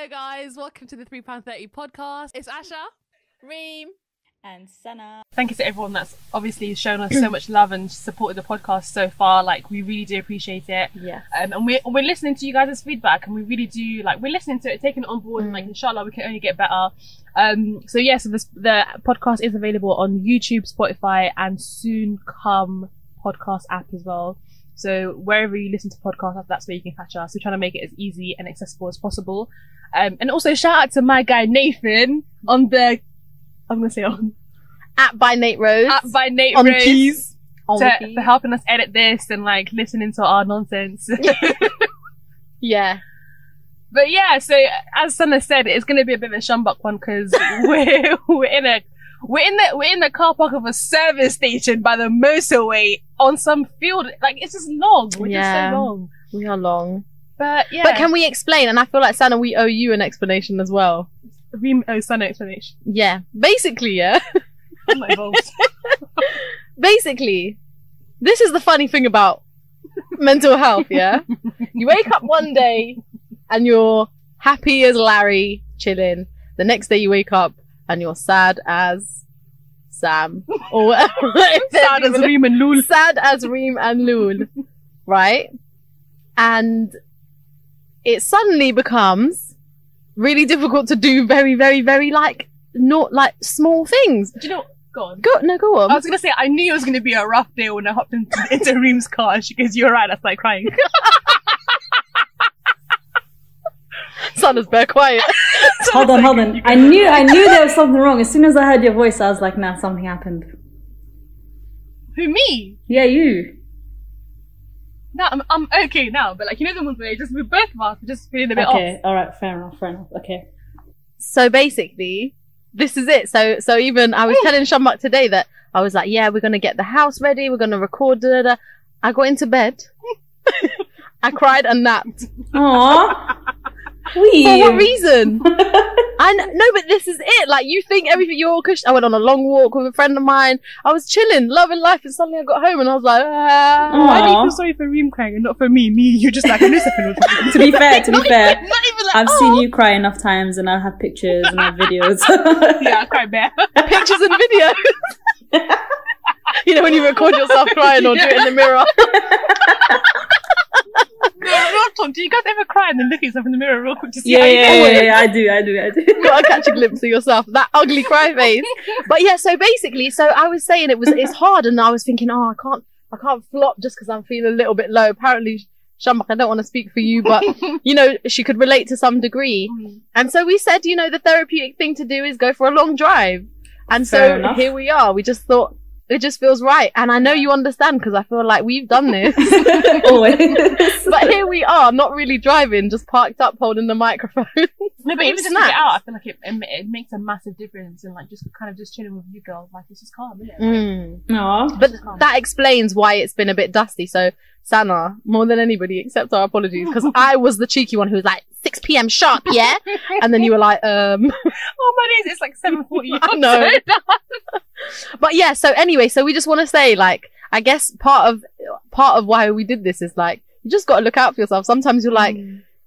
Hello guys, welcome to the £3.30 podcast. It's Asha, Reem and Sana. Thank you to everyone that's obviously shown us so much love and supported the podcast so far. Like, we really do appreciate it. Yeah. And we're listening to you guys' feedback, and we really do, like, we're listening to it, taking it on board, and like, inshallah, we can only get better. So the podcast is available on YouTube, Spotify, and soon come podcast app as well. So wherever you listen to podcasts, that's where you can catch us. We're trying to make it as easy and accessible as possible. And also shout out to my guy Nathan on the, I'm going to say on at by Nate Rose. At by Nate on Rose. The keys. For helping us edit this and like listening to our nonsense. Yeah. But yeah, so as Sana said, it's going to be a bit of a shumbuck one because we're in the car park of a service station by the motorway on some field. Like, it's just long. We're just so long. We are long. But yeah. But can we explain? And I feel like, Sana, we owe you an explanation as well. Reem Sana explanation. Yeah. Basically, yeah. I'm not involved. Basically, this is the funny thing about mental health, yeah? You wake up one day and you're happy as Larry, chilling. The next day you wake up and you're sad as Sam. Or whatever. Sad as Reem and Lul. Sad as Reem and Lul. Right? And it suddenly becomes really difficult to do very, very, very not small things. Do you know? Go on. Go on. I was going to say, I knew it was going to be a rough day when I hopped into Reem's car and she goes, "You're right," I started crying. Sana's bare quiet. Hold on. I knew there was something wrong. As soon as I heard your voice, I was like, nah, something happened. Who, me? Yeah, you. No, I'm okay now, but like, you know the ones where just with both of us, we're just feeling a bit off. Okay, alright, fair enough, okay. So basically, this is it. So even I was telling Shumbuk today that I was like, yeah, we're going to get the house ready, we're going to record, I got into bed, I cried and napped. Aww. For what reason? No, but this is it. Like, you think everything, you're all cushy. I went on a long walk with a friend of mine. I was chilling, loving life, and suddenly I got home and I was like, why do you feel sorry for Reem crying and not for me? You're just like, To be fair, not even like, I've seen you cry enough times and I have pictures and I have videos. Yeah, I cry bare. Pictures and videos. You know, when you record yourself crying or do it in the mirror. Do you guys ever cry and then look at yourself in the mirror real quick to see Yeah, I do. You gotta catch a glimpse of yourself, that ugly cry face. But yeah, so basically, I was saying it's hard, and I was thinking, I can't flop just because I'm feeling a little bit low. Apparently, Shumbuk, I don't want to speak for you, but you know, she could relate to some degree. And so we said, you know, the therapeutic thing to do is go for a long drive. And Fair enough. Here we are. We just thought, it just feels right. And I know you understand because I feel like we've done this. Always. But here we are, not really driving, just parked up holding the microphone. No, but even just to get out, I feel like it makes a massive difference, and like just kind of just chilling with you girls, like it's just calm, isn't it? Aww. But that explains why it's been a bit dusty. So Sana, more than anybody, accept our apologies, because I was the cheeky one who was like, 6 p.m. sharp, yeah? And then you were like, Oh my days, it's like 7:40. I know. But yeah, so anyway, so we just want to say, like, I guess part of why we did this is like, you just got to look out for yourself. Sometimes you're like,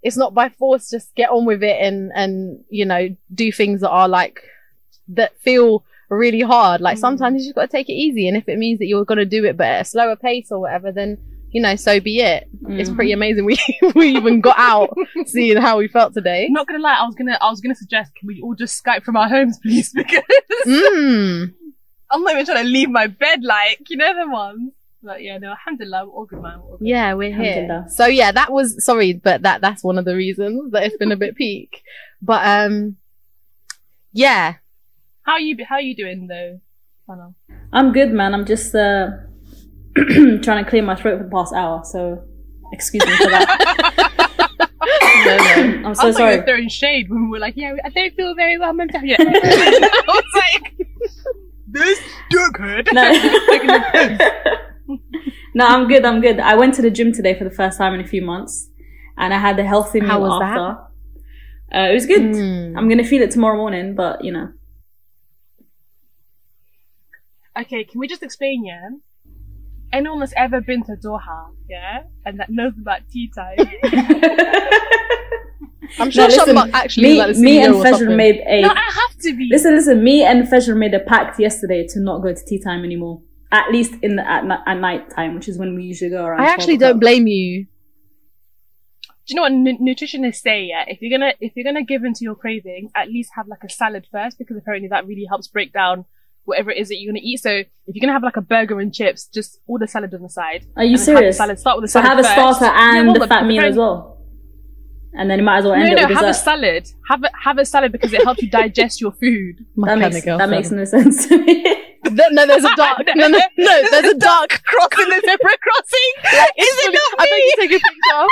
it's not by force, just get on with it and, you know, do things that are like, that feel really hard. Like sometimes you just got to take it easy. And if it means that you're going to do it but at a slower pace or whatever, then, you know, so be it. It's pretty amazing. We even got out seeing how we felt today. Not gonna lie, I was gonna suggest, can we all just Skype from our homes, please? Because I'm not even trying to leave my bed, like, you know the ones. But yeah, no, alhamdulillah, we're all good, man. All good. Yeah, we're here. So yeah, that's one of the reasons that it's been a bit peak. But yeah. How are you doing though, Sana? I'm good, man. I'm just trying to clear my throat for the past hour, so excuse me for that. No. I'm so sorry. You were throwing shade when we were like, yeah, I don't feel very well mental. Yeah. I was like, this dickhead. No, I'm good. I went to the gym today for the first time in a few months, and I had a healthy meal after. It was good. I'm gonna feel it tomorrow morning, but you know. Okay, can we just explain, yeah? Anyone that's ever been to Doha, yeah, and that knows about tea time, I'm sure Sean actually me, like the me CEO and or Fezra something. made a... No, I have to be. Listen, me and Fezra made a pact yesterday to not go to tea time anymore. At least at night time, which is when we usually go around. I actually don't blame you. Do you know what nutritionists say? Yeah, if you're gonna give into your cravings, at least have like a salad first, because apparently that really helps break down whatever it is that you're gonna eat. So if you're gonna have like a burger and chips, just order salad on the side. Are you serious? Start with the so salad have a first. starter and the fat meal as well, and then you might as well end it with have dessert. a salad. Have a salad because it helps you digest your food. That makes no sense to me. No, there's a dark. No, there's a dark cross in the zebra crossing. Like, is it not me? I bet you take a picture.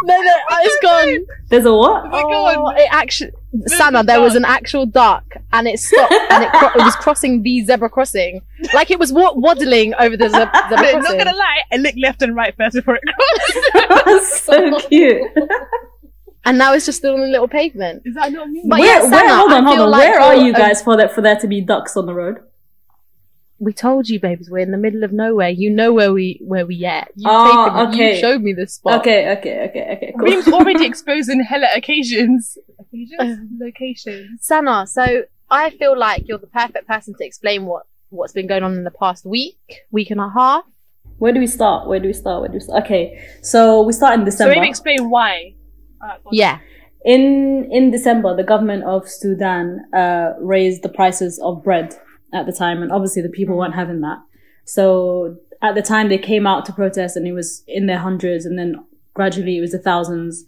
No, it's gone. There's a what? Oh my god! It actually, Sana, there was an actual duck, and it stopped, and it was crossing the zebra crossing, like it was waddling over the zebra crossing. I'm not gonna lie, I looked left and right first before it crossed. That's so cute. And now it's just still on the little pavement. Is that not me? But hold on. like Where are you guys for there to be ducks on the road? We told you, babies, we're in the middle of nowhere. You know where we at. Okay. You showed me this spot. Okay. Cool. Reem's already exposed in hella occasions. Locations. Sana, so I feel like you're the perfect person to explain what's been going on in the past week and a half. Where do we start? Okay, so we start in December. So maybe explain why. Yeah. In December, the government of Sudan raised the prices of bread at the time, and obviously the people weren't having that. So at the time they came out to protest, and it was in their hundreds, and then gradually it was the thousands.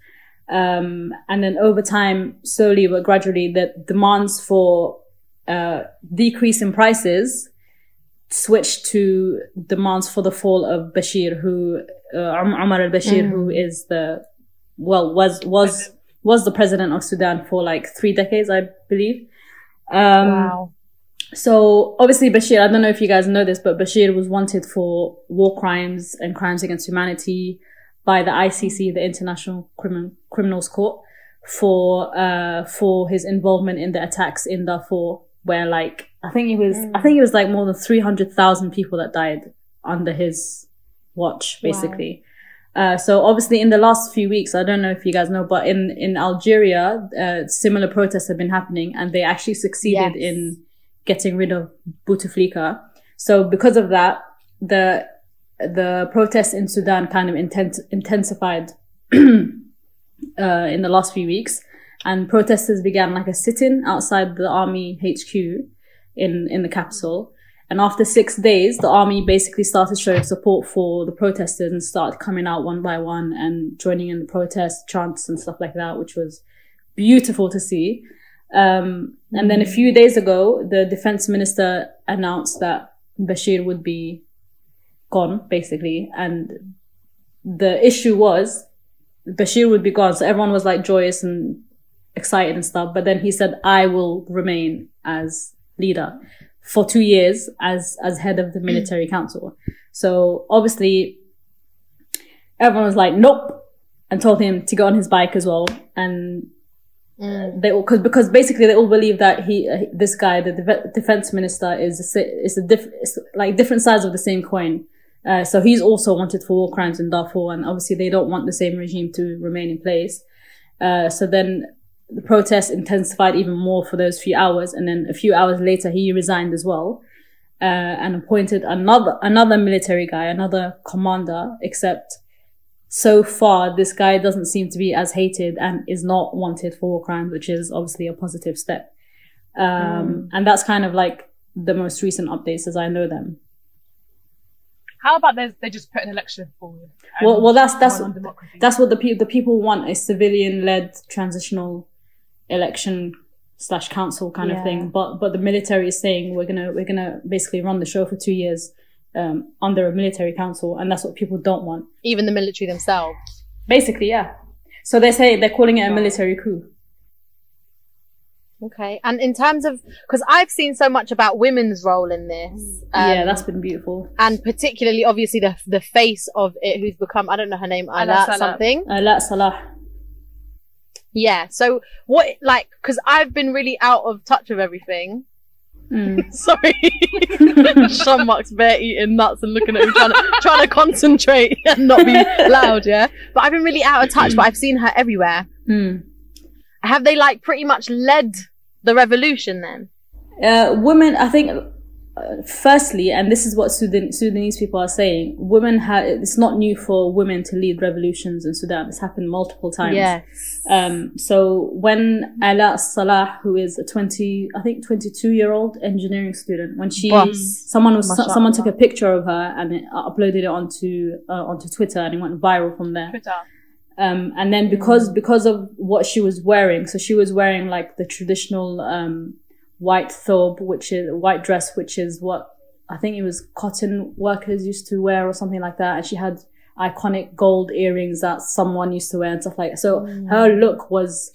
And then over time, slowly but gradually, the demands for decrease in prices switched to demands for the fall of Bashir, who Omar al-Bashir, who is was the president of Sudan for like 3 decades, I believe. Wow. So obviously Bashir, I don't know if you guys know this, but Bashir was wanted for war crimes and crimes against humanity by the ICC, the International Criminals Court, for his involvement in the attacks in Darfur, where like I think it was like more than 300,000 people that died under his watch, basically. Wow. So obviously in the last few weeks, I don't know if you guys know, but in Algeria, similar protests have been happening, and they actually succeeded in getting rid of Bouteflika. So because of that, the protests in Sudan kind of intensified in the last few weeks, and protesters began like a sit-in outside the army HQ in the capital. And after 6 days, the army basically started showing support for the protesters and started coming out one by one and joining in the protest chants and stuff like that, which was beautiful to see. And then a few days ago, the defense minister announced that Bashir would be gone, basically. And the issue was Bashir would be gone. So everyone was like joyous and excited and stuff. But then he said, I will remain as leader for 2 years as head of the military council. So obviously everyone was like, nope, and told him to go on his bike as well. And they all, because basically they all believe that this guy, the defense minister, is like different sides of the same coin. So he's also wanted for war crimes in Darfur, and obviously they don't want the same regime to remain in place. So then the protests intensified even more for those few hours, and then a few hours later he resigned as well, and appointed another military guy, another commander, except so far this guy doesn't seem to be as hated and is not wanted for war crimes, which is obviously a positive step. And that's kind of like the most recent updates as I know them. How about they just put an election forward? Well, that's what the people want, a civilian-led transitional election / council kind of thing. But the military is saying we're gonna basically run the show for 2 years under a military council, and that's what people don't want. Even the military themselves. Basically, yeah. So they're calling it a military coup. Okay. And in terms of, because I've seen so much about women's role in this. Yeah, that's been beautiful. And particularly, obviously, the face of it, who's become, I don't know her name, Alaa something. Alaa Salah. Yeah. So what, like, because I've been really out of touch with everything. Sorry. Sean Mark's bare eating nuts and looking at me trying to concentrate and not be loud, yeah? But I've been really out of touch, but I've seen her everywhere. have they like pretty much led the revolution then? Women, I think, firstly, and this is what Sudanese people are saying, it's not new for women to lead revolutions in Sudan. It's happened multiple times. Yes. So when Alaa Salah, who is a 22-year-old engineering student, when someone took a picture of her and it uploaded it onto Twitter, and it went viral from there. And then because of what she was wearing, so she was wearing like the traditional white thobe, which is white dress, which is what I think it was cotton workers used to wear or something like that. And she had iconic gold earrings that someone used to wear and stuff like that. So her look was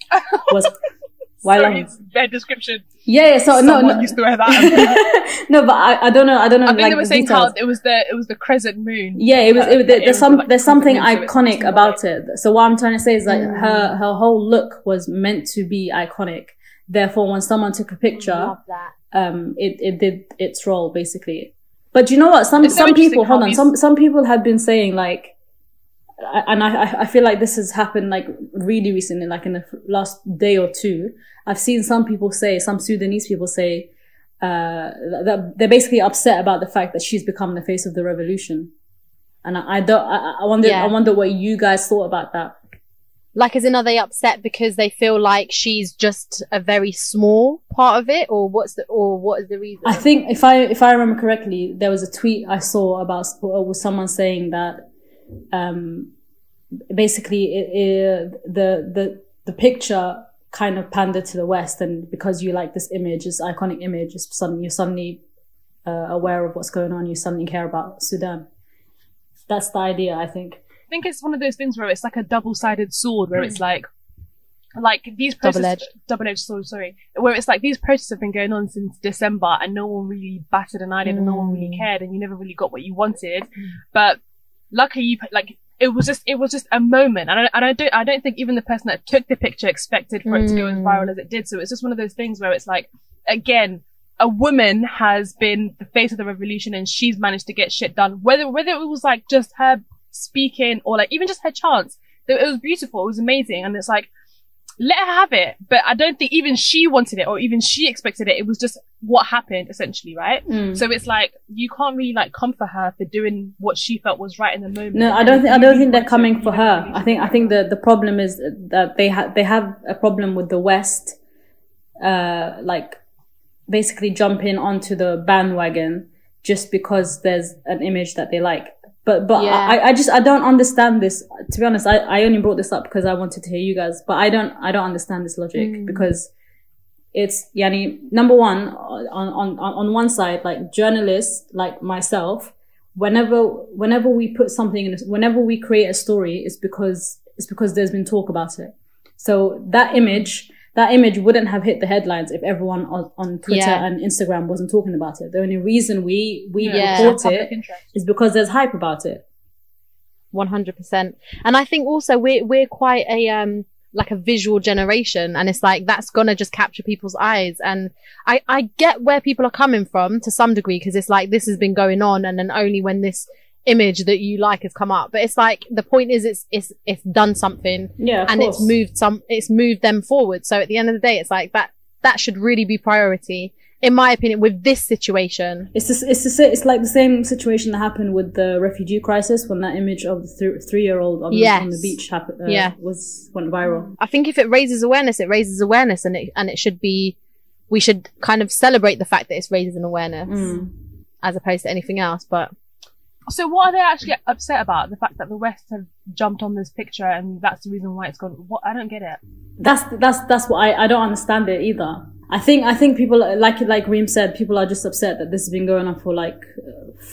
Sorry, it's bad description. Yeah. So someone used to wear that. No, but I don't know. I think they were saying how it was the crescent moon. Yeah, there's something iconic about it. So what I'm trying to say is like her whole look was meant to be iconic. Therefore, when someone took a picture, it did its role basically. But you know what? Some people, hold on. Some people have been saying like, and I feel like this has happened like really recently, like in the last day or two. I've seen some Sudanese people say that they're basically upset about the fact that she's become the face of the revolution. And I wonder what you guys thought about that. Like, as in, are they upset because they feel like she's just a very small part of it, or what is the reason? I think if I remember correctly, there was a tweet I saw with someone saying that basically the picture kind of pandered to the West, and because you like this image, this iconic image, you're suddenly aware of what's going on. You suddenly care about Sudan. That's the idea, I think. I think it's one of those things where it's like a double-sided sword, where it's like these protests, double-edged sword, sorry, where it's like these protests have been going on since December and no one really batted an eyelid and no one really cared, and you never really got what you wanted. But luckily, it was just a moment, and I don't think even the person that took the picture expected for it to go as viral as it did. So it's just one of those things where it's like, again, a woman has been the face of the revolution and she's managed to get shit done, whether it was like just her speaking or like even just her chants. It was beautiful, it was amazing, and it's like, let her have it. But I don't think even she wanted it or even she expected it. It was just what happened, essentially, right? So it's like, you can't really like come for her for doing what she felt was right in the moment. No, I don't think they're coming for her. I think the problem is that they have a problem with the West like basically jumping onto the bandwagon just because there's an image that they like. But yeah. I don't understand this. To be honest, I only brought this up because I wanted to hear you guys, but I don't understand this logic because it's, number one, on one side, like journalists like myself, whenever we put something in, whenever we create a story, it's because there's been talk about it. So that image wouldn't have hit the headlines if everyone on Twitter and Instagram wasn't talking about it. The only reason we report it is because there's hype about it. 100%. And I think also we're quite a like a visual generation, and it's like that's gonna just capture people's eyes. And I get where people are coming from to some degree, because it's like this has been going on, and then only when this image that you like has come up, but it's like the point is it's done something, and it's moved them forward. So at the end of the day, it's like that should really be priority, in my opinion, with this situation. It's like the same situation that happened with the refugee crisis, when that image of the 3-year-old on the beach went viral. I think if it raises awareness, and it should be, we should kind of celebrate the fact that it's raising awareness as opposed to anything else. But so what are they actually upset about? The fact that the West have jumped on this picture and that's the reason why it's gone. What? I don't get it. That's what I don't understand it either. I think people, like Reem said, people are just upset that this has been going on for like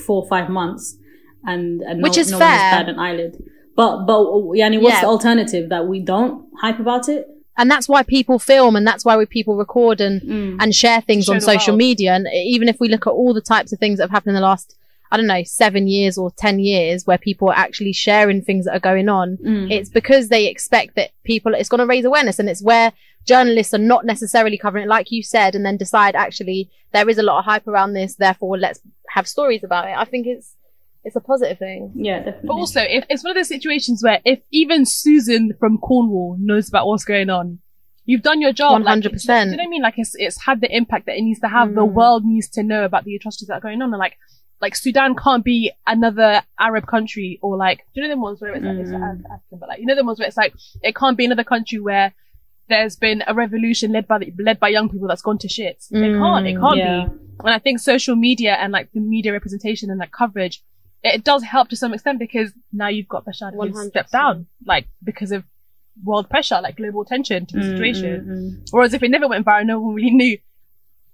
4 or 5 months, and which is no fair. One has batted an eyelid. But what's the alternative? That we don't hype about it? And that's why people film, and that's why people record and share things on social media. And even if we look at all the types of things that have happened in the last, I don't know, 7 years or 10 years, where people are actually sharing things that are going on, it's because they expect that it's going to raise awareness, and it's where journalists are not necessarily covering it, like you said, and then decide, actually, there is a lot of hype around this, therefore let's have stories about it. I think it's a positive thing. Yeah, definitely. But also, if it's one of those situations where if even Susan from Cornwall knows about what's going on, you've done your job. 100%. Do you know what I mean? Like, it's had the impact that it needs to have. The world needs to know about the atrocities that are going on. And like Sudan can't be another Arab country, or like, do you know the ones where it's like, it's African, but like, you know the ones where it's like, it can't be another country where there's been a revolution led by young people that's gone to shit. It can't be. And I think social media and like the media representation and like coverage, it does help to some extent, because now you've got Bashar who's stepped down, like, because of world pressure, like global attention to the situation. Whereas if it never went viral, no one really knew.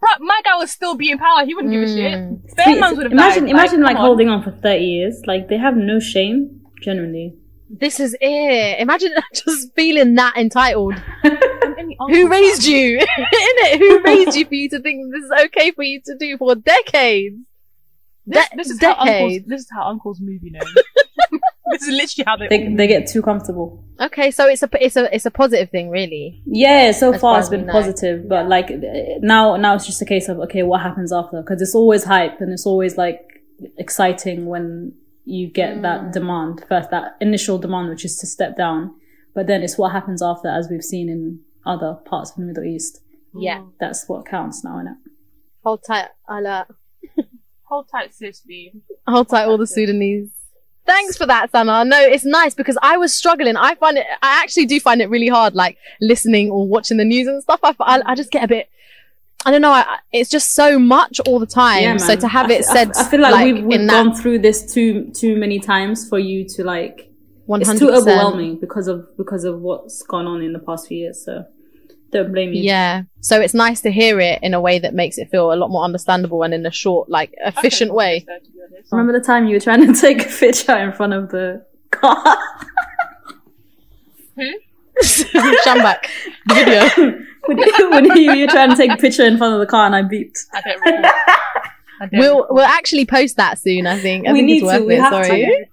Bruh, my guy would still be in power. He wouldn't give a shit. Their mans would have died. Imagine like holding on for 30 years. Like, they have no shame, generally. This is it. Imagine just feeling that entitled. Who raised you? Innit? Who raised you for you to think this is okay for you to do for decades? This is how uncles move, you know. This is literally how they get too comfortable. Okay, so it's a positive thing, really. Yeah, so far it's been positive, but like now it's just a case of, okay, what happens after? Because it's always hype and it's always like exciting when you get that demand first, that initial demand, which is to step down. But then it's what happens after, as we've seen in other parts of the Middle East. Yeah, that's what counts now, innit? Hold tight, Alaa. Hold tight, sis, B. Hold tight, all the Sudanese. Thanks for that, Sana. No, it's nice, because I was struggling. I actually do find it really hard, like listening or watching the news and stuff. I just get a bit, I don't know. It's just so much all the time. Yeah, so to have it said, I feel like we've gone through this too many times for you to like. 100%. It's too overwhelming because of what's gone on in the past few years. So don't blame you. Yeah. So it's nice to hear it in a way that makes it feel a lot more understandable and in a short, like, efficient way. Remember the time you were trying to take a picture in front of the car? Who? Shambak. The video. when you were trying to take a picture in front of the car and I beeped. I don't remember. We'll actually post that soon, I think. I think it's worth it. Sorry.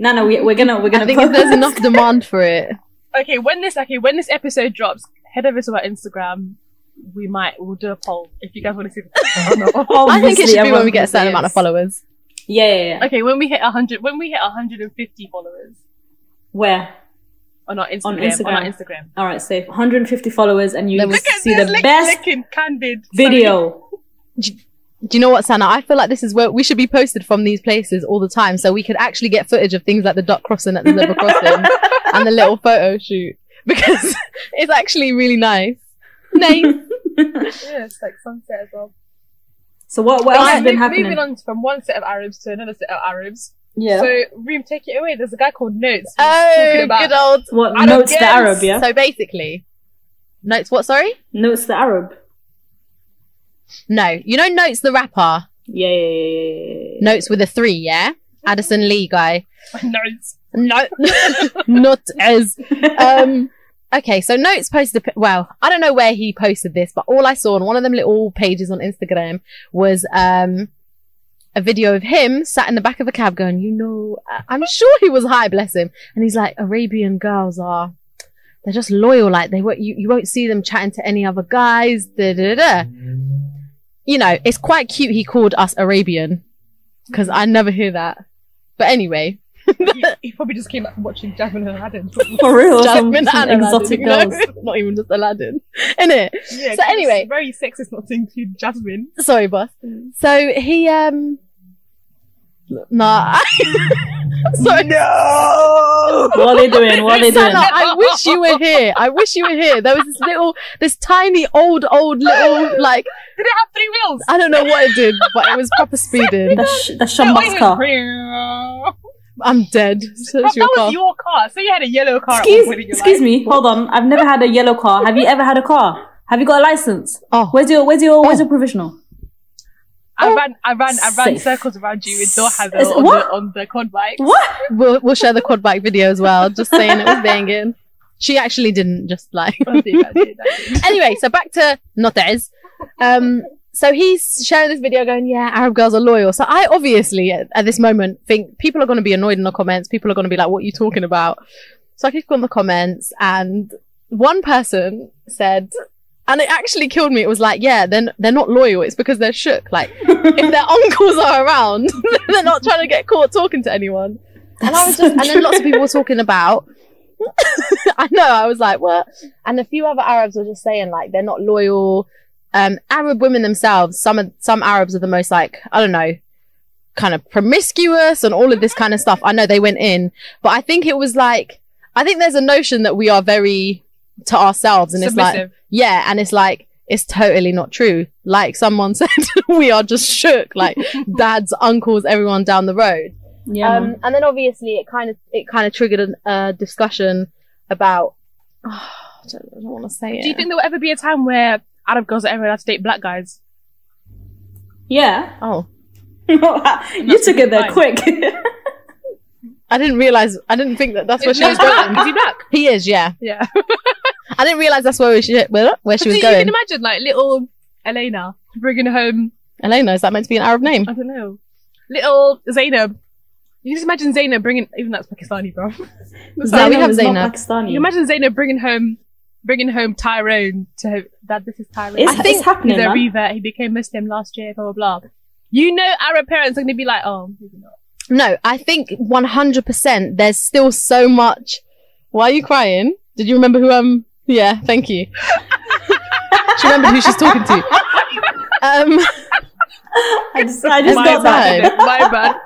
No, we're gonna I think if there's enough demand for it. Okay, when this episode drops, head over to our Instagram. We'll do a poll if you guys want to see the picture. I think it should be when we get a certain amount of followers. Yeah. Okay, when we hit 150 followers. Where? On our Instagram. All right, safe. 150 followers, and you see the best candid video. Do you know what, Sana? I feel like this is where we should be posted from these places all the time, so we could actually get footage of things like the duck crossing at the liver crossing and the little photo shoot, because it's actually really nice. Yeah, it's like sunset as well. So what else has been happening? Moving on from one set of Arabs to another set of Arabs. Yeah. So, Reem, take it away. There's a guy called Notes. Oh, good old. What, Notes the Arab, yeah? So basically, Notes what, sorry? Notes the Arab. No. You know Notes the rapper? Yeah. Notes with a 3, yeah? Addison Lee guy. Notes. No. Not as... Okay, so Notes posted well, I don't know where he posted this, but all I saw on one of them little pages on Instagram was a video of him sat in the back of a cab going, I'm sure he was high, bless him. And he's like, Arabian girls they're just loyal, like you won't see them chatting to any other guys, You know, it's quite cute he called us Arabian, because I never hear that. But anyway. He probably just came back from watching Jasmine and Aladdin. For real, Jasmine some and exotic Aladdin, girls. Not even just Aladdin, innit? Yeah, so anyway, it's very sexist not to include Jasmine. Sorry, boss. So he nah. Sorry. No. What are they doing? I wish you were here. There was this tiny old little like. Did it have 3 wheels? I don't know what it did, but it was proper speeding. The Shambak's car. I'm dead. So that was your car. So you had a yellow car. Excuse me. Hold on. I've never had a yellow car. Have you ever had a car? Have you got a license? Oh. Where's your provisional? I ran circles around you with Doha on the quad bike. What? We'll share the quad bike video as well. Just saying it was banging. She actually didn't, just like. I did. Anyway, so back to Notez. So he's sharing this video going, yeah, Arab girls are loyal. So I obviously, at this moment, think people are going to be annoyed in the comments. People are going to be like, what are you talking about? So I click on the comments, and one person said, and it actually killed me. It was like, yeah, they're not loyal. It's because they're shook. Like, if their uncles are around, they're not trying to get caught talking to anyone. And I was just, and then lots of people were talking about I know, I was like, what? And a few other Arabs were just saying like they're not loyal. Arab women themselves, some Arabs are the most like, I don't know, kind of promiscuous and all of this kind of stuff. I know they went in, but I think it was like, I think there's a notion that we are very to ourselves, and Submissive. it's like, yeah, and it's like, it's totally not true. Like someone said, we are just shook, like dads, uncles, everyone down the road. Yeah. And then obviously it kind of triggered a discussion about, I don't want to say it. Do you think there will ever be a time where Arab girls are ever allowed to date black guys? Yeah. Oh, You took it there quick. I didn't think that's where she was black. going. Is he black? He is, yeah. Yeah. I didn't realize that's where she was You going. can imagine like little Elena bringing home, Elena, is that meant to be an Arab name? I don't know, little Zainab. You can just imagine Zainab bringing, even that's Pakistani, bro. Zainab, we have is not Zainab. Pakistani. You imagine Zainab bringing home Tyrone to her dad. This is Tyrone. It's happening, He's a man. revert. He became Muslim last year. Blah blah blah. You know, Arab parents are going to be like, oh, maybe not. No, I think 100% there's still so much. Why are you crying? Did you remember who yeah, thank you. She remembered who she's talking to. I just got bad. that. My bad.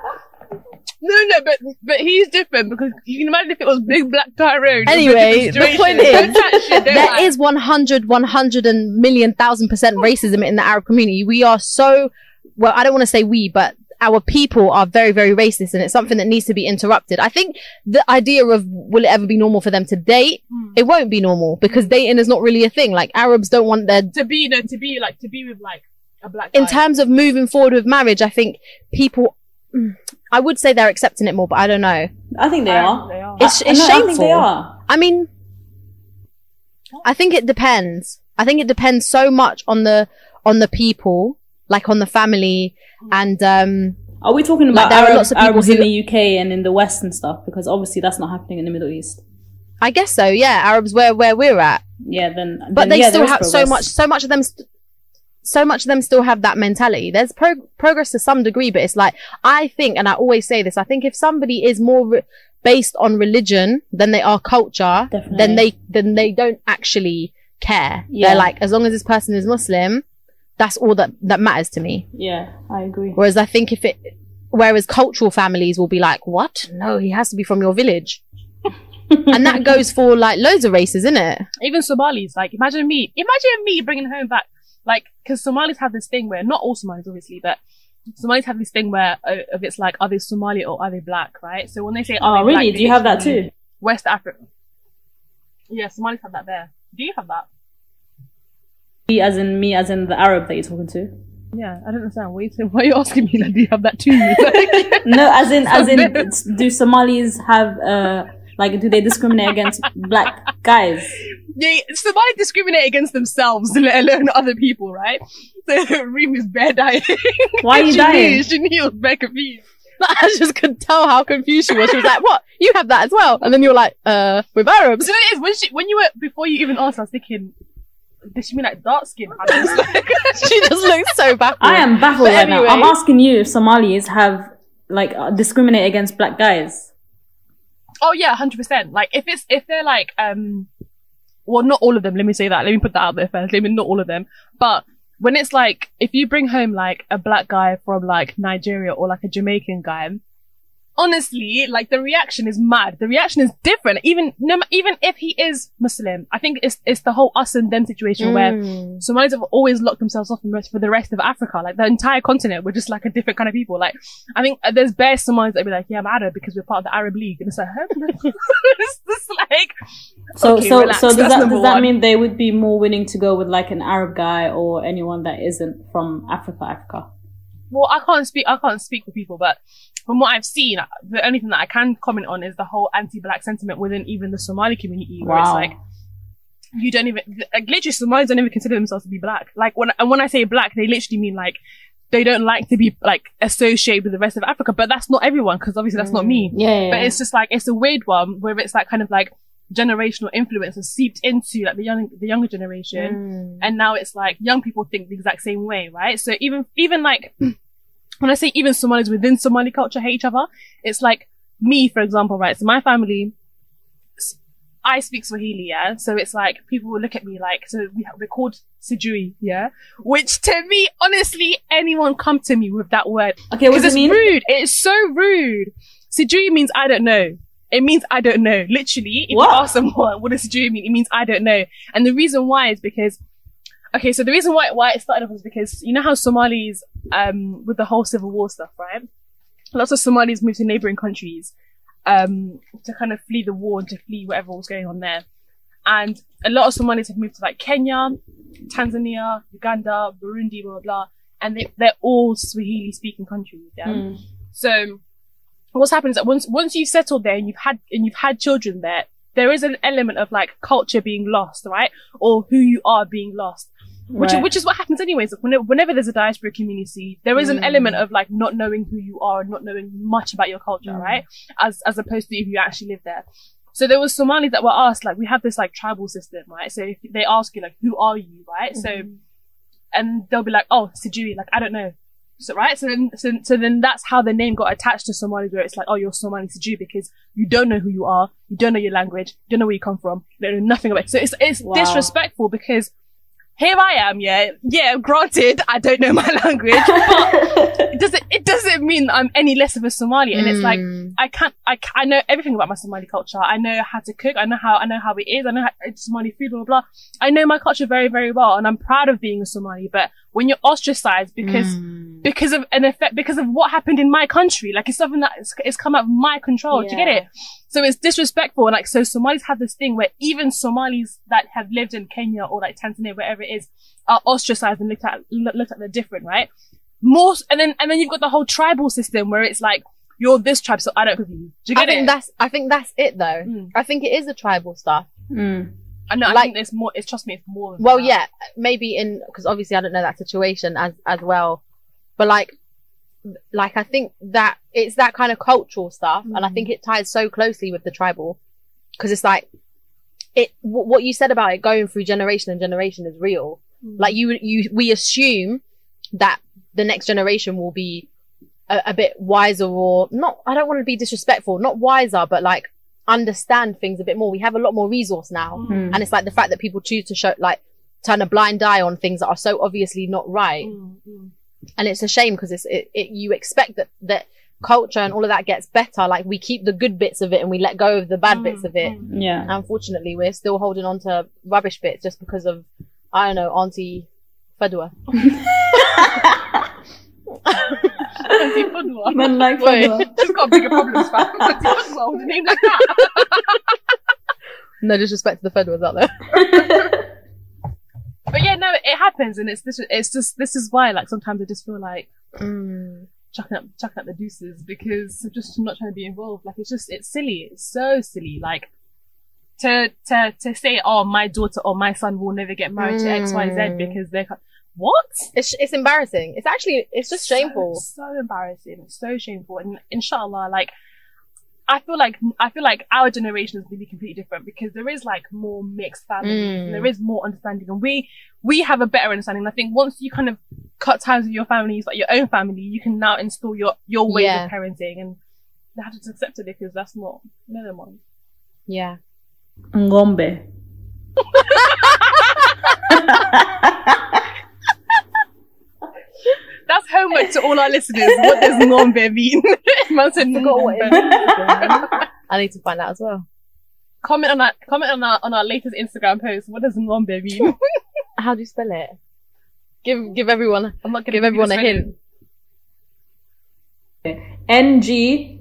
No, but he's different because you can imagine if it was big black Tyrone. Anyway, the point is, there is is 100 and million thousand % racism in the Arab community. We are so, well, I don't want to say we, but our people are very, very racist, and it's something that needs to be interrupted. I think the idea of will it ever be normal for them to date? It won't be normal because dating is not really a thing. Like Arabs don't want their to be with like a black guy. In terms of moving forward with marriage, I think people, I would say they're accepting it more, but I don't know. I think they are. They are. It's I shameful. think they are. I mean, I think it depends. I think it depends so much on the people, like on the family, and Are we talking Like, about there are lots of people Arabs who- in the UK and in the West and stuff? Because obviously that's not happening in the Middle East. I guess so. Yeah, Arabs where we're at, Yeah, then. but then, they yeah, still there is have progress. so much of them. So much of them still have that mentality. There's progress to some degree, but it's like, I think, and I always say this, I think if somebody is more based on religion than they are culture, Definitely. then they don't actually care. Yeah. They're like, as long as this person is Muslim, that's all that matters to me. Yeah, I agree. Whereas I think whereas cultural families will be like, what? No, he has to be from your village. And that goes for like loads of races, isn't it? Even Somalis, like imagine me bringing home back, like, because Somalis have this thing where, not all Somalis obviously, but Somalis have this thing where if it's like, are they Somali or are they black, right? So when they say, Oh, are they really? black, Do you have that too? West Africa. Yeah, Somalis have that there. Do you have that? Me as in the Arab that you're talking to. Yeah, I don't understand. Why are you asking me that? Do you have that too? Like, No, as in, do Somalis have like, do they discriminate against black guys? yeah, Somali discriminate against themselves, let alone other people, right? So Reem is bare dying. Why are you dying? She knew he was bare confused. I just could tell how confused she was. She was like, what? You have that as well? And then you're like, with Arabs. So it is, when you were, before you even asked, I was thinking, does she mean like dark skin? I was like, She just looks so baffled. I am baffled But right now. anyway. I'm asking you if Somalis have like discriminate against black guys. oh yeah, 100%. Like if they're like, well, not all of them. Let me say that. Let me put that out there first. Not all of them, but when it's like, if you bring home like a black guy from like Nigeria or like a Jamaican guy, honestly, like the reaction is mad. The reaction is different. Even if he is Muslim, I think it's the whole us and them situation where Somalis have always locked themselves off for the rest of Africa. Like the entire continent, we're just like a different kind of people. Like, I think there's bare Somalis that be like, yeah, I'm Arab because we're part of the Arab League. And it's like, huh? It's just like, So okay, so relax. so does That's that number does that one. mean they would be more willing to go with like an Arab guy or anyone that isn't from Africa? well, I can't speak for people, but from what I've seen, the only thing that I can comment on is the whole anti-black sentiment within even the Somali community, where it's Wow. like, you don't even, like, literally Somalis don't even consider themselves to be black. Like, when I say black, they literally mean like, they don't like to be like associated with the rest of Africa, but that's not everyone, because obviously that's not me. Yeah. But it's just like, it's a weird one where it's like kind of like generational influence has seeped into like the younger generation. And now it's like young people think the exact same way, right? So even like, when I say even Somalis within Somali culture hate each other, it's like me, for example, right? So my family, I speak Swahili, yeah? So it's like, people will look at me like, so we're called Sijui, yeah? Which to me, honestly, anyone come to me with that word. Okay, what does it mean? It's rude. It's so rude. Sijui means I don't know. It means I don't know. Literally, if you ask someone, what does Sijui mean? It means I don't know. And the reason why is because, okay, so the reason why it started off was because, you know how Somalis, with the whole civil war stuff, right? Lots of Somalis moved to neighboring countries, to kind of flee the war and to flee whatever was going on there. And a lot of Somalis have moved to like Kenya, Tanzania, Uganda, Burundi, blah, blah, blah. And they're all Swahili speaking countries, yeah? So what's happened is that once you've settled there and you've had children there is an element of like culture being lost, right? Or who you are being lost. Which is what happens anyways. Whenever there's a diaspora community, there is an element of like not knowing who you are and not knowing much about your culture, right? As opposed to if you actually live there. So there was Somalis that were asked, like, we have this like tribal system, right? So if they ask you like, who are you, right? So, and they'll be like, oh, Sijui, like, I don't know. So, right? So then that's how the name got attached to Somalis, where it's like, oh, you're Somali Sijui, because you don't know who you are, you don't know your language, you don't know where you come from, you don't know nothing about it. So it's disrespectful, because here I am, yeah, granted, I don't know my language, but it doesn't mean I'm any less of a Somali. And it's like, I know everything about my Somali culture. I know how to cook. I know how it is. I know how it's Somali food, blah, blah, blah. I know my culture very, very well. And I'm proud of being a Somali. But when you're ostracized because of what happened in my country, like it's something that it's come out of my control. Do you get it? So it's disrespectful. And like, so Somalis have this thing where even Somalis that have lived in Kenya or like Tanzania, wherever it is, are ostracized and looked at the different, right? And then you've got the whole tribal system where it's like, you're this tribe, so I don't cook you. Do you get it? I think that's it though. I think it is the tribal stuff. I know, I think there's more, trust me, it's more than that. Yeah, maybe because obviously I don't know that situation as well. But like I think that it's that kind of cultural stuff, and I think it ties so closely with the tribal, because it's like what you said about it going through generation and generation is real. Like we assume that the next generation will be a bit wiser, or not. I don't want to be disrespectful, not wiser, but like understand things a bit more. We have a lot more resource now, and it's like the fact that people choose to turn a blind eye on things that are so obviously not right. And it's a shame, because you expect that culture and all of that gets better. Like we keep the good bits of it and we let go of the bad bits of it. Yeah. Unfortunately, we're still holding on to rubbish bits just because of, I don't know, Auntie Fedwa. Auntie Fedwa. Men like Fedwa. She's got bigger problems, fam. Auntie Fedwa with a name like that. No disrespect to the Fedwas out there. But yeah, no, it happens, and this is why, like, sometimes I just feel like chucking up the deuces, because I'm just not trying to be involved. Like, it's silly. It's so silly. Like, to say, oh, my daughter or my son will never get married to XYZ because they're what? It's embarrassing. It's just shameful. So embarrassing. It's so shameful. And inshallah, like, I feel like our generation is really completely different, because there is like more mixed families and there is more understanding, and we have a better understanding. I think once you kind of cut ties with your families, like your own family, you can now install your ways of parenting, and they have to accept it, because that's not no one. Yeah. Ngombe. That's homework to all our listeners. What does ngombe mean? Man said ngombe. I need to find out as well. Comment on our latest Instagram post. What does ngombe mean? How do you spell it? Give everyone. I'm not gonna give everyone a hint. Ngomba.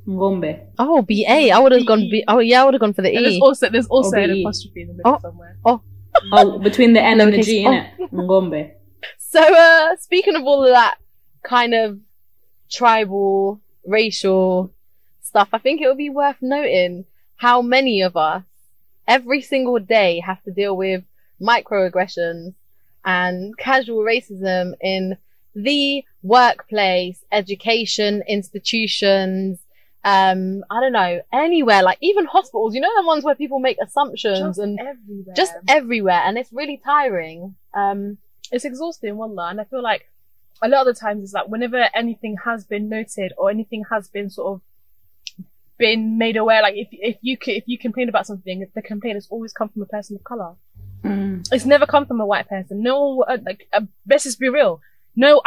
Ngombe. Oh, BA. I would have gone B. Oh yeah, I would have gone for the E. There's also an apostrophe in the middle somewhere. Oh, between the N and the G, innit? Ngombe. So, speaking of all of that kind of tribal, racial stuff, I think it would be worth noting how many of us every single day have to deal with microaggressions and casual racism in the workplace, education, institutions, I don't know, anywhere, like even hospitals, you know, the ones where people make assumptions just everywhere. And it's really tiring. It's exhausting, wallah. And I feel like a lot of the times it's like whenever anything has been noted or anything has been sort of been made aware, like if you complain about something, the complaint has always come from a person of color. It's never come from a white person. No, let's just be real. No,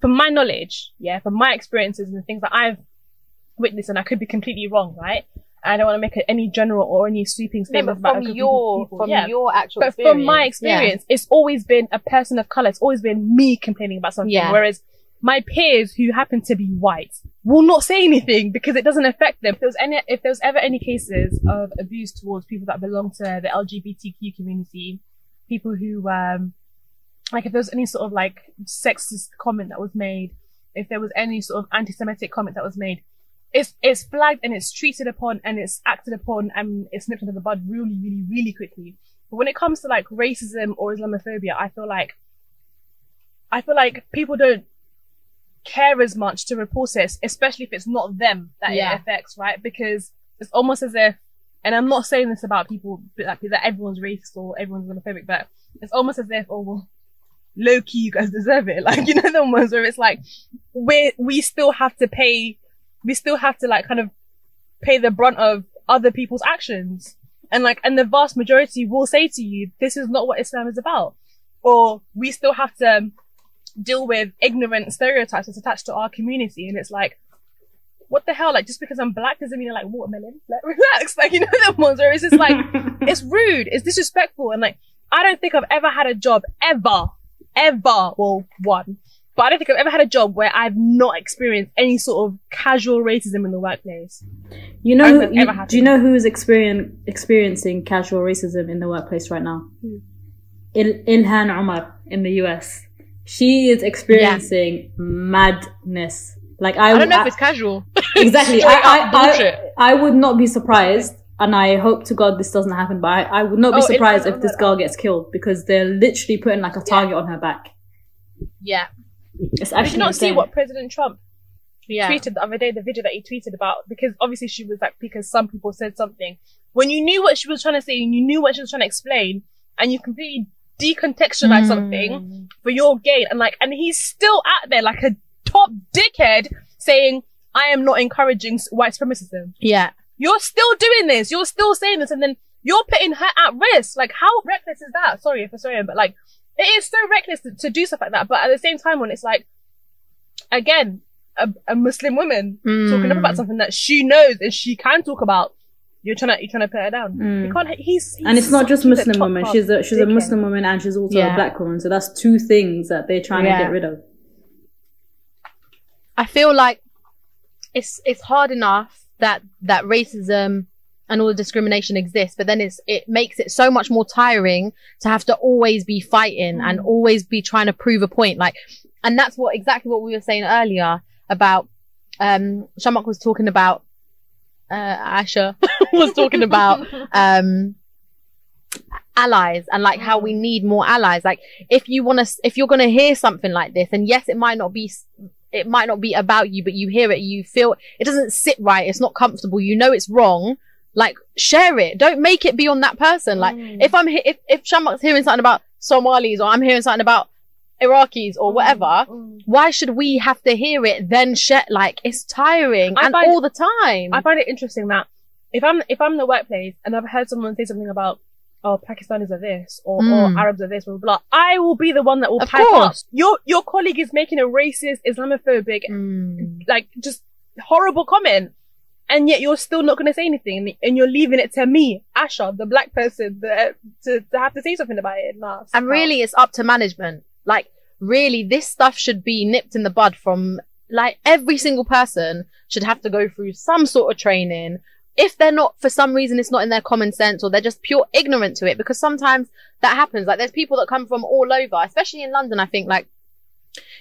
from my knowledge, from my experiences and the things that I've witnessed, and I could be completely wrong, right? I don't want to make any general or any sweeping statement about your actual experience. But from my experience, it's always been a person of color. It's always been me complaining about something. Whereas my peers who happen to be white will not say anything because it doesn't affect them. If there was ever any cases of abuse towards people that belong to the LGBTQ community, people who, like if there was any sort of like sexist comment that was made, if there was any sort of anti-Semitic comment that was made, it's flagged and it's treated upon and it's acted upon and it's nipped under the bud really, really, really quickly. But when it comes to like racism or Islamophobia, I feel like people don't care as much to report it, especially if it's not them that it affects, right? Because it's almost as if, and I'm not saying this about people like that everyone's racist or everyone's Islamophobic, but it's almost as if, oh well, low key, you guys deserve it. Like, you know, the ones where it's like we still have to like kind of pay the brunt of other people's actions. And the vast majority will say to you, this is not what Islam is about. Or we still have to deal with ignorant stereotypes that's attached to our community. And it's like, what the hell? Like, just because I'm black doesn't mean you're like watermelon. Like, relax. Like, you know, the ones where it's just like, it's rude, it's disrespectful. And like, I don't think I've ever had a job well, one. But I don't think I've ever had a job where I've not experienced any sort of casual racism in the workplace. You know, do you know who is experiencing casual racism in the workplace right now? Ilhan Omar in the US. She is experiencing madness. Like I don't know if it's casual. Exactly. I would not be surprised, and I hope to God this doesn't happen, but I would not be surprised if this girl gets killed because they're literally putting like a target on her back. Yeah. It's actually Did you not insane. see what President Trump tweeted the other day, the video that he tweeted about? Because obviously she was like, because some people said something. When you knew what she was trying to say and you knew what she was trying to explain and you completely decontextualized something for your gain, and he's still out there like a top dickhead saying, I am not encouraging white supremacism. Yeah. You're still doing this. You're still saying this, and then you're putting her at risk. Like, how reckless is that? Sorry if I sorry, but like, it is so reckless to do stuff like that. But at the same time, when it's like, again, a Muslim woman talking up about something that she knows and she can talk about, you're trying to put her down. You can't. He's and it's not just Muslim woman. She's a Muslim woman and she's also a black woman. So that's two things that they're trying to get rid of. I feel like it's hard enough that racism and all the discrimination exists, but then it makes it so much more tiring to have to always be fighting and always be trying to prove a point. Like, and that's exactly what we were saying earlier about, Shamak was talking about, Asha was talking about, allies and like how we need more allies. Like, if you're going to hear something like this, and yes, it might not be about you, but you hear it, you feel it doesn't sit right, it's not comfortable, you know it's wrong, like, share it. Don't make it be on that person. Like, if Shamak's hearing something about Somalis, or I'm hearing something about Iraqis or whatever, why should we have to hear it then share? Like, it's tiring all the time. I find it interesting that if I'm in the workplace and I've heard someone say something about, oh, Pakistanis are this, or Arabs are this, blah, blah, blah, I will be the one that will pipe up. Your colleague is making a racist, Islamophobic, like, just horrible comment, and yet you're still not going to say anything, and you're leaving it to me, Asha, the black person, to have to say something about it. And really, it's up to management. Like, really, this stuff should be nipped in the bud from, like, every single person should have to go through some sort of training. If they're not, for some reason, it's not in their common sense, or they're just pure ignorant to it, because sometimes that happens. Like, there's people that come from all over, especially in London, I think, like,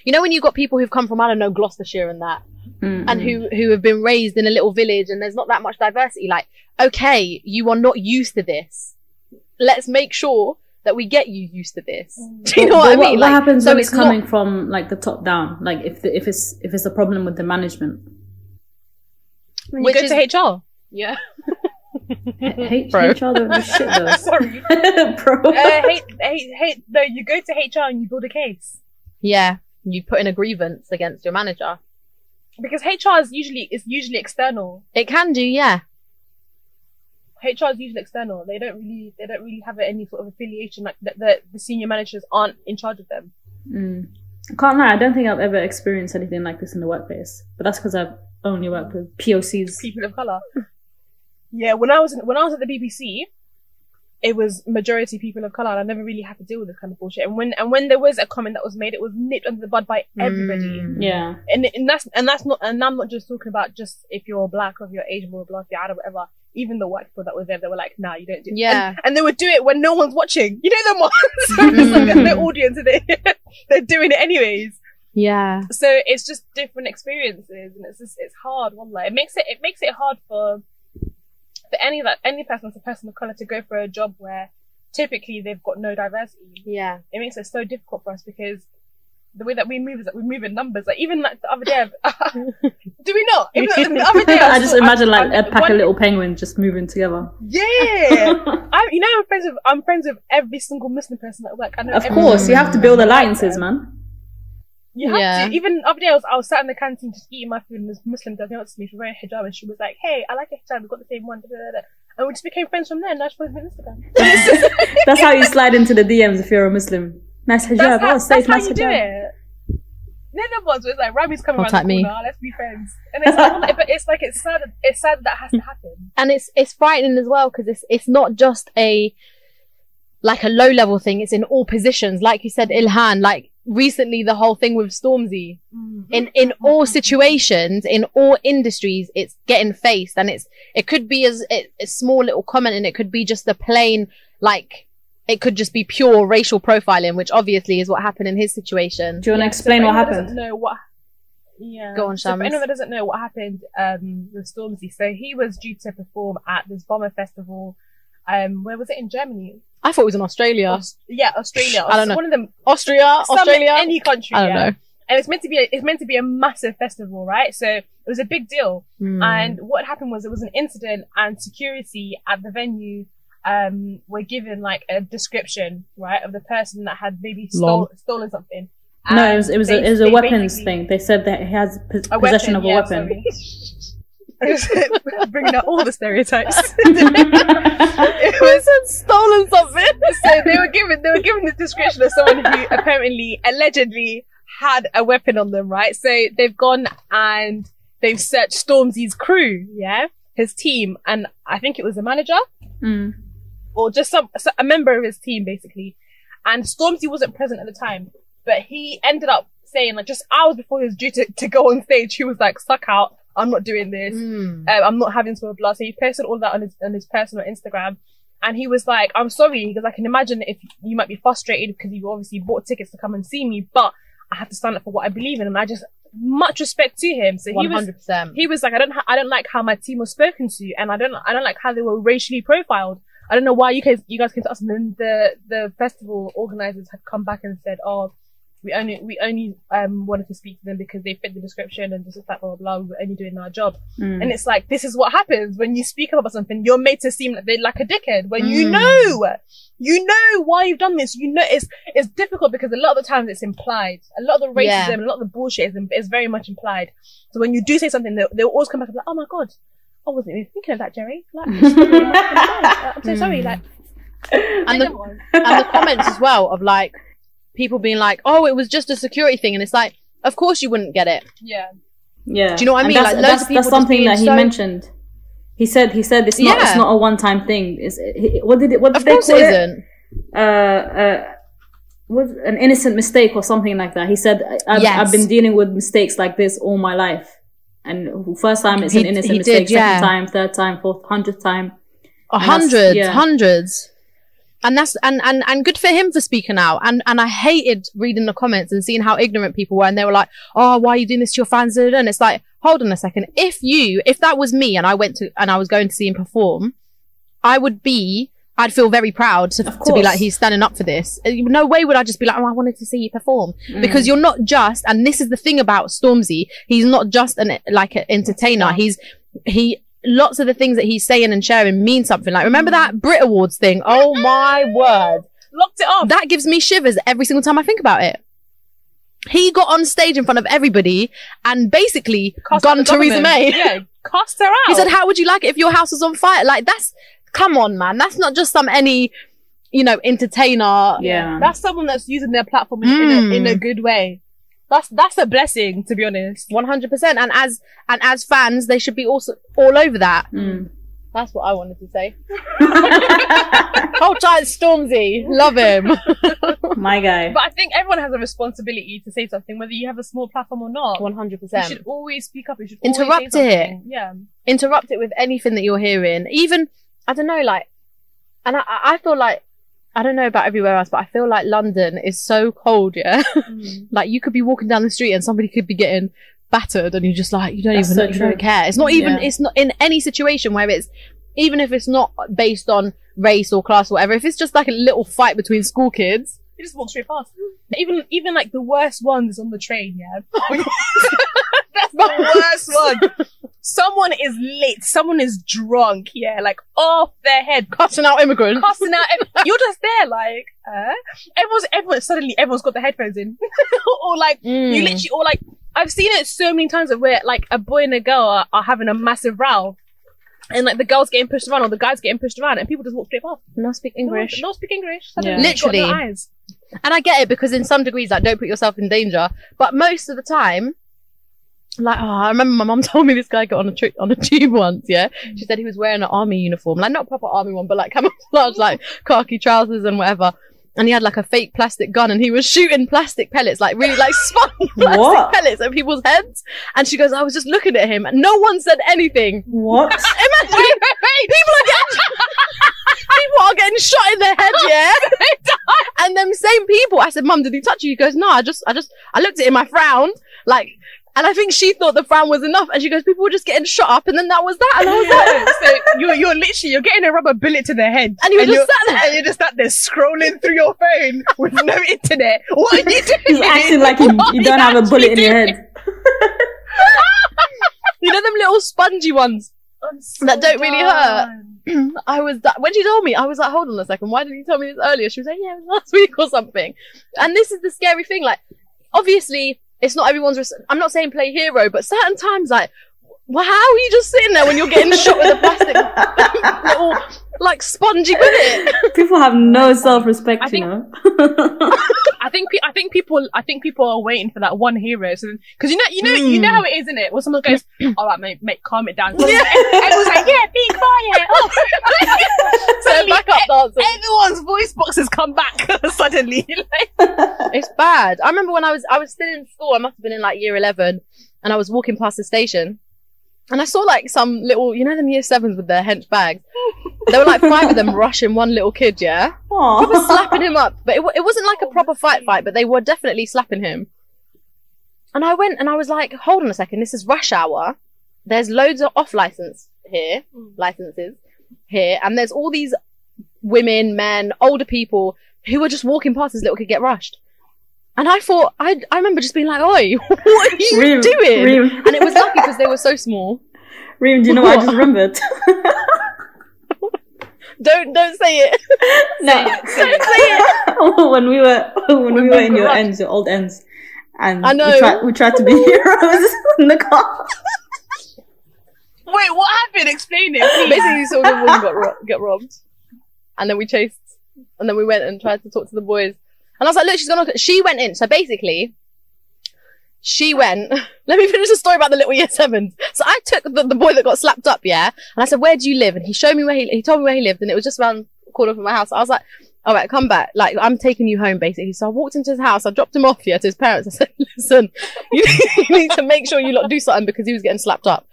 you know, when you've got people who've come from, I don't know, Gloucestershire and that, and who have been raised in a little village and there's not that much diversity. Like, okay, you are not used to this. Let's make sure that we get you used to this. Do you know what I mean? What happens when it's coming from, like, the top down? Like, if it's a problem with the management? When you go to HR. Yeah. HR don't do shit though. Sorry. Bro. No, you go to HR and you build a case. Yeah. You put in a grievance against your manager. because HR is usually external. It can do, yeah. HR is usually external. They don't really have any sort of affiliation. Like the senior managers aren't in charge of them. I can't lie. I don't think I've ever experienced anything like this in the workplace. But that's because I've only worked with POCs, people of color. Yeah, when I was at the BBC, it was majority people of color, and I never really had to deal with this kind of bullshit. And when there was a comment that was made, it was nipped under the bud by everybody. Yeah, and that's not. And I'm not just talking about just if you're black or if you're Asian or black, if you're Arab, whatever. Even the white people that were there, they were like, "Nah, you don't do it." Yeah, and they would do it when no one's watching. You know them ones. So there's like no audience, and they're doing it anyways. Yeah. So it's just different experiences, and it's hard. Wallah, it makes it hard for any person of color to go for a job where typically they've got no diversity. Yeah. It makes it so difficult for us because the way that we move is that we move in numbers. Like even like the other day, do we not? Even the other day, I just imagine like a pack of little penguins just moving together. Yeah, I'm friends with every single Muslim person at work. I know. Of course, you have to build alliances, man. You have to. Even the other day, I was sat in the canteen just eating my food, and this Muslim girl came up to me, she was wearing a hijab, and she was like, "Hey, I like a hijab. We've got the same one." And we just became friends from there. And now she's on Instagram. That's how you slide into the DMs if you're a Muslim. Nice hijab. That's how you do it. Never was. It's like Rami's coming around the corner. Let's be friends. And it's sad. It's sad that has to happen. And it's frightening as well because it's not just a low level thing. It's in all positions. Like you said, Ilhan. Like recently, the whole thing with Stormzy. In all situations, in all industries, it's getting faced, and it could be as a small little comment, and it could be just a plain it could just be pure racial profiling, which obviously is what happened in his situation. Do you want to explain what happened? Go on, Shams. So for anyone that doesn't know what happened with Stormzy, so he was due to perform at this bomber festival. Where was it? In Germany? I thought it was in Australia. Australia. I don't know. One of them. Australia, any country. I don't know. And it's meant to be a massive festival, right? So it was a big deal. And what happened was there was an incident, and security at the venue were given like a description, right, of the person that had maybe stolen something. No, it was a weapons thing. They said that he has possession of a weapon. Bringing out all the stereotypes. It was stolen something. So they were given the description of someone who apparently, allegedly, had a weapon on them, right? So they've gone and they've searched Stormzy's crew, his team, and I think it was the manager, or just a member of his team, basically. And Stormzy wasn't present at the time, but he ended up saying, like, just hours before he was due to go on stage, he was like, "Suck out! I'm not doing this. I'm not having some blood." So he posted all that on his personal Instagram. And he was like, "I'm sorry, because I can imagine if you might be frustrated because you obviously bought tickets to come and see me, but I have to stand up for what I believe in." And I just, much respect to him. So 100%. He was like, I don't like how my team was spoken to, and I don't like how they were racially profiled. I don't know why you guys came to us, and then the festival organizers had come back and said, "Oh, we only wanted to speak to them because they fit the description and just like blah blah blah. We're only doing our job." And it's like, this is what happens when you speak up about something. You're made to seem like a dickhead when you know why you've done this. You know it's difficult because a lot of the times it's implied. A lot of the racism, a lot of the bullshit is very much implied. So when you do say something, they'll always come back and be like, "Oh my god, I wasn't even thinking of that, Jerry. Like, I'm so sorry." Like, and the comments as well of like people being like, "Oh, it was just a security thing," and it's like, of course you wouldn't get it. Yeah. Do you know what I mean? That's something that he mentioned. He said it's not a one-time thing. What did they call it? Of course it isn't. Was an innocent mistake or something like that. He said, I've been dealing with mistakes like this all my life. And first time it's an innocent mistake, second time, third time, fourth, 100th time. Hundreds. And that's and good for him for speaking out. And I hated reading the comments and seeing how ignorant people were, and they were like, "Oh, why are you doing this to your fans?" And it's like, hold on a second. If that was me and I was going to see him perform, I'd feel very proud to be like, he's standing up for this. No way would I just be like, "Oh, I wanted to see you perform." Because you're not just, and this is the thing about Stormzy, he's not just an entertainer. Lots of the things that he's saying and sharing mean something. Like, remember that Brit Awards thing? Oh my word. Locked it up. That gives me shivers every single time I think about it. He got on stage in front of everybody and basically gone Theresa May. Yeah, cast her out. He said, how would you like it if your house was on fire? Like, come on, man. That's not just any, entertainer. Yeah. That's someone that's using their platform in a good way. That's a blessing, to be honest. 100%. And as fans, they should be also all over that. That's what I wanted to say. Hold tight, Stormzy. Love him. My guy. But I think everyone has a responsibility to say something, whether you have a small platform or not. 100%. You should always speak up. You should interrupt it. Yeah. Interrupt it with anything that you're hearing. Even, I don't know, like, and I feel like, I don't know about everywhere else, but I feel like London is so cold, yeah? Like, you could be walking down the street and somebody could be getting battered and you're just like, you don't care. It's not even, it's not in any situation where it's, even if it's not based on race or class or whatever, if it's just like a little fight between school kids, you just walk straight past. Even like the worst ones on the train, yeah? That's the worst one. Someone is late, someone is drunk, yeah, like off their head. Cussing out immigrants. You're just there like, everyone's got the headphones in. Or like, you literally, or like, I've seen it so many times where like a boy and a girl are having a massive row. And like the girl's getting pushed around or the guy's getting pushed around and people just walk straight past. No speak English. No speak English. Yeah. Literally. Got no eyes. And I get it because in some degrees, like, don't put yourself in danger. But most of the time, like, I remember my mum told me this guy got on a tube once, yeah? She said he was wearing an army uniform. Like, not a proper army one, but like camouflage, like khaki trousers and whatever. And he had like a fake plastic gun and he was shooting plastic pellets, like really like spun plastic pellets at people's heads. And she goes, I was just looking at him and no one said anything. What? Imagine people are getting shot in their head, yeah? And them same people, I said, Mum, did he touch you? He goes, no, I looked at him, I frowned, like, and I think she thought the frown was enough. And she goes, people were just getting shot up. And then that was that. And I was like, so you're getting a rubber bullet to the head. And you just sat there. And you're just sat there scrolling through your phone with no internet. What are you doing? He's acting like you don't have a bullet in your head. You know them little spongy ones that don't really hurt? When she told me, I was like, hold on a second. Why didn't you tell me this earlier? She was like, yeah, it was last week or something. And this is the scary thing. Like, obviously, it's not everyone's I'm not saying play hero, but certain times, like, well, how are you just sitting there when you're getting shot with a plastic little, like, spongy bullet? People have no self-respect, you know. I think people are waiting for that one hero. So, because you know how it is, isn't it? When someone goes, "All right, mate, calm it down." Everyone's like, "Yeah, be quiet." So backup dancers. Everyone's voice boxes come back suddenly. It's bad. I remember when I was still in school. I must have been in like year 11, and I was walking past the station, and I saw like some little, them year 7s with their hench bags. There were like 5 of them rushing one little kid, yeah? Aww. They were slapping him up. But it wasn't like a proper fight, but they were definitely slapping him. And I went and I was like, hold on a second, this is rush hour. There's loads of licenses here. And there's all these women, men, older people who were just walking past this little kid get rushed. And I thought, I remember just being like, oi, what are you doing? Reem. And it was lucky because they were so small. Reem, do you know what I just remembered? Don't say it. No, say it. when we were in your ends, your old ends, and I know. we tried to be heroes in the car. Wait, what happened? Explain it. Basically, so the woman get robbed, and then we chased, and then we went and tried to talk to the boys. And I was like, look, she went in. So basically, she went, let me finish the story about the little year 7s. So I took the boy that got slapped up, yeah? And I said, where do you live? And he showed me he told me where he lived, and it was just around the corner from my house. I was like, all right, come back. Like, I'm taking you home, basically. So I walked into his house. I dropped him off here to his parents. I said, listen, you need to make sure you lot do something because he was getting slapped up.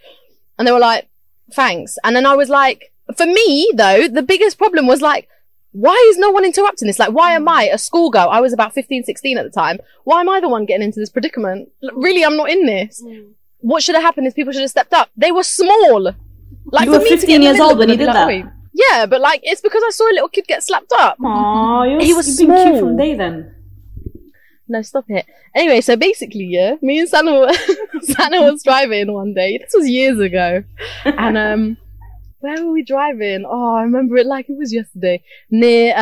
And they were like, thanks. And then I was like, for me, though, the biggest problem was like, why is no one interrupting this? Like, why am I a schoolgirl? I was about 15, 16 at the time. Why am I the one getting into this predicament? Really, I'm not in this. What should have happened is people should have stepped up. They were small. Like, you were 15 years old when you did that. Wait. Yeah, but like, it's because I saw a little kid get slapped up. Aww, he was small. small. Cute from day then. No, stop it. Anyway, so basically, yeah, me and Sana was driving one day. This was years ago. And, where were we driving? Oh, I remember it like it was yesterday. Near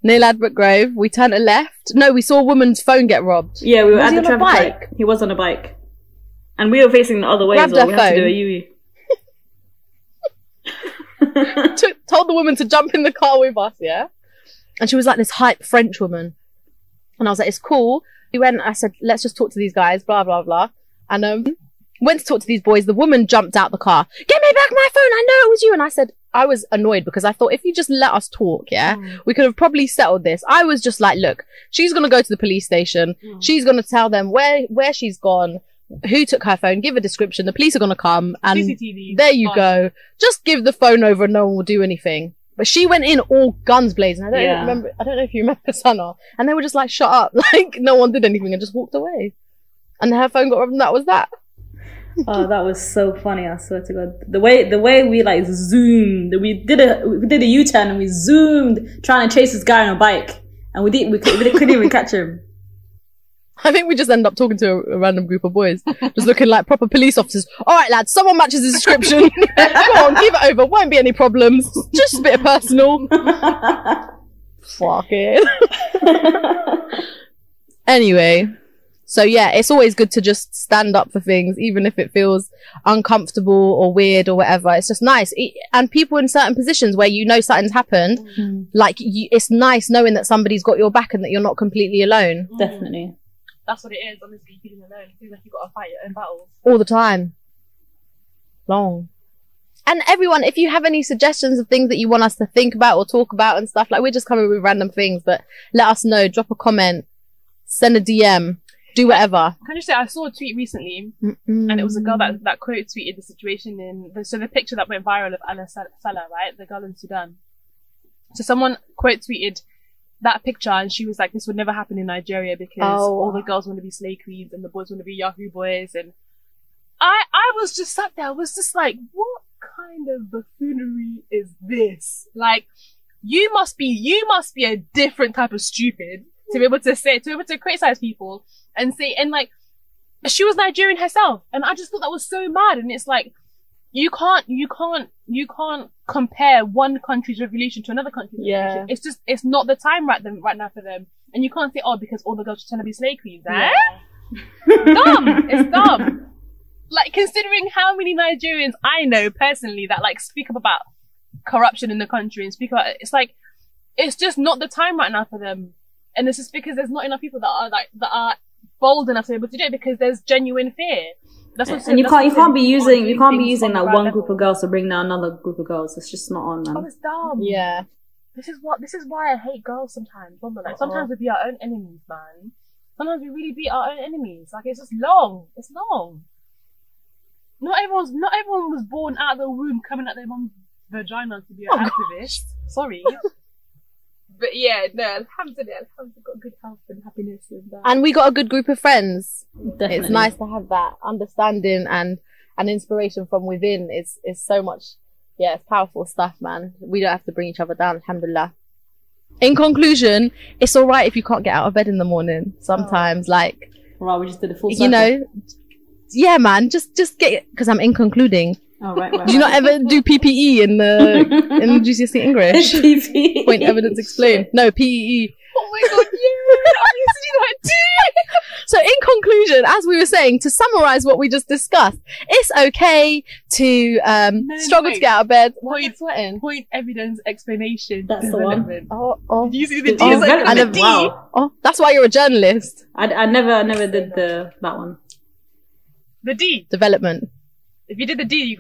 near Ladbroke Grove. We turned a left. No, we saw a woman's phone get robbed. Yeah, we were at Was he the on a traffic bike? light. He was on a bike. And we were facing the other way as Grabbed well. her We had to do phone. a UE. Told the woman to jump in the car with us, yeah? And she was like this hype French woman. And I was like, it's cool. We went, I said, let's just talk to these guys, blah, blah, blah. And went to talk to these boys. The woman jumped out the car. Give me back my phone. I know it was you. And I said, I was annoyed because I thought if you just let us talk, yeah, we could have probably settled this. I was just like, look, she's going to go to the police station. She's going to tell them where she's gone, who took her phone, give a description. The police are going to come and CCTV. there you go. Just give the phone over and no one will do anything. But she went in all guns blazing. I don't know if you remember Sana. And they were just like, shut up. Like no one did anything and just walked away. And her phone got robbed and that was that. Oh, that was so funny, I swear to God. The way we like zoomed, we did a U-turn and we zoomed trying to chase this guy on a bike. And we couldn't even catch him. I think we just ended up talking to a random group of boys, just looking like proper police officers. All right, lads, someone matches the description. Go on, give it over. Won't be any problems. Just a bit of personal. Fuck it. Anyway, so yeah, it's always good to just stand up for things, even if it feels uncomfortable or weird or whatever. It's just nice. And people in certain positions where you know something's happened, like it's nice knowing that somebody's got your back and that you're not completely alone. Definitely. That's what it is, honestly, feeling alone. It feels like you've got to fight your own battles. All the time. Long. And everyone, if you have any suggestions of things that you want us to think about or talk about and stuff, like we're just coming with random things, but let us know, drop a comment, send a DM, do whatever. Can I just say, I saw a tweet recently, and it was a girl that quote tweeted the situation the picture that went viral of Alaa Salah, right? The girl in Sudan. So someone quote tweeted that picture and she was like, this would never happen in Nigeria because all the girls want to be slay queens and the boys want to be Yahoo boys. And I was just sat there, I was just like, what kind of buffoonery is this? Like, you must be a different type of stupid to be able to criticize people and say, and like, she was Nigerian herself. And I just thought that was so mad. And it's like, you can't compare one country's revolution to another country's revolution. It's just, it's not the time right now for them. And you can't say, oh, because all the girls are trying to be slay queens, eh? Dumb. It's dumb. Like, considering how many Nigerians I know personally that like speak up about corruption in the country and speak about it, it's like, it's just not the time right now for them. And it's just because there's not enough people that are bold enough to be able to do it because there's genuine fear. And you can't be using like one group of girls to bring down another group of girls. It's just not on, man. Oh, it's dumb. Yeah. This is why I hate girls sometimes. Like, sometimes we be our own enemies, man. Sometimes we really beat our own enemies. Like, it's just long. It's long. Not everyone was born out of the womb coming out their mum's vagina to be an activist. Sorry. But yeah, no, alhamdulillah, got good health and happiness and that. And we got a good group of friends. Definitely. It's nice to have that understanding and inspiration from within. It's so much, it's powerful stuff, man. We don't have to bring each other down, alhamdulillah. In conclusion, it's alright if you can't get out of bed in the morning. Sometimes, like, right, we just did a full circle. you know, yeah, man, just get, because I'm in concluding. Oh, right. Do you not ever do PPE in the GCSE English? PPE. Point, evidence, explain. No, PEE. Oh my god, yeah! I used to do that too! So in conclusion, as we were saying, to summarize what we just discussed, it's okay to struggle to get out of bed. Why are you sweating? Point, evidence, explanation. That's the one. Oh. Did you see the D? Development. D? Wow. Oh, that's why you're a journalist. I never did that one. The D. Development. If you did the D, you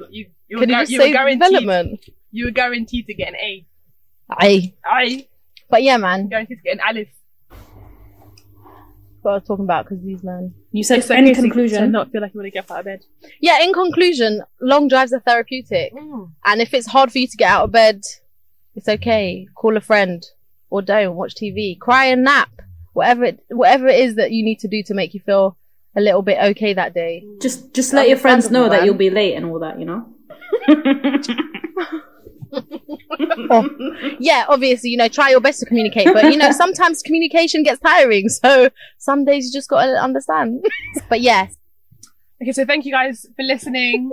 Can you just say development? You were guaranteed to get an A. Aye. But yeah, man. Guaranteed to get an Alif. What I was talking about, because these men. You said any conclusion. To not feel like you want to get out of bed. Yeah, in conclusion, long drives are therapeutic. And if it's hard for you to get out of bed, it's okay. Call a friend. Or don't. Watch TV. Cry and nap. Whatever it is that you need to do to make you feel a little bit okay that day. Just let your friends know that you'll be late and all that, you know? Yeah, obviously, try your best to communicate, but sometimes communication gets tiring, so some days you just gotta understand. But yes. Okay, so thank you guys for listening.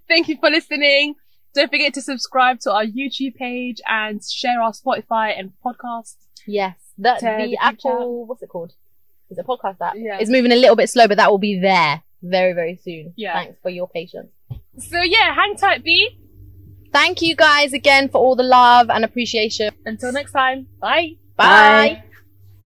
Thank you for listening. Don't forget to subscribe to our YouTube page and share our Spotify and podcast Yes. To The the Apple, what's it called? Is it a podcast app? Yeah. It's moving a little bit slow, but that will be there very, very soon. Yeah. Thanks for your patience. So yeah, hang tight, B. Thank you guys again for all the love and appreciation. Until next time. Bye. Bye.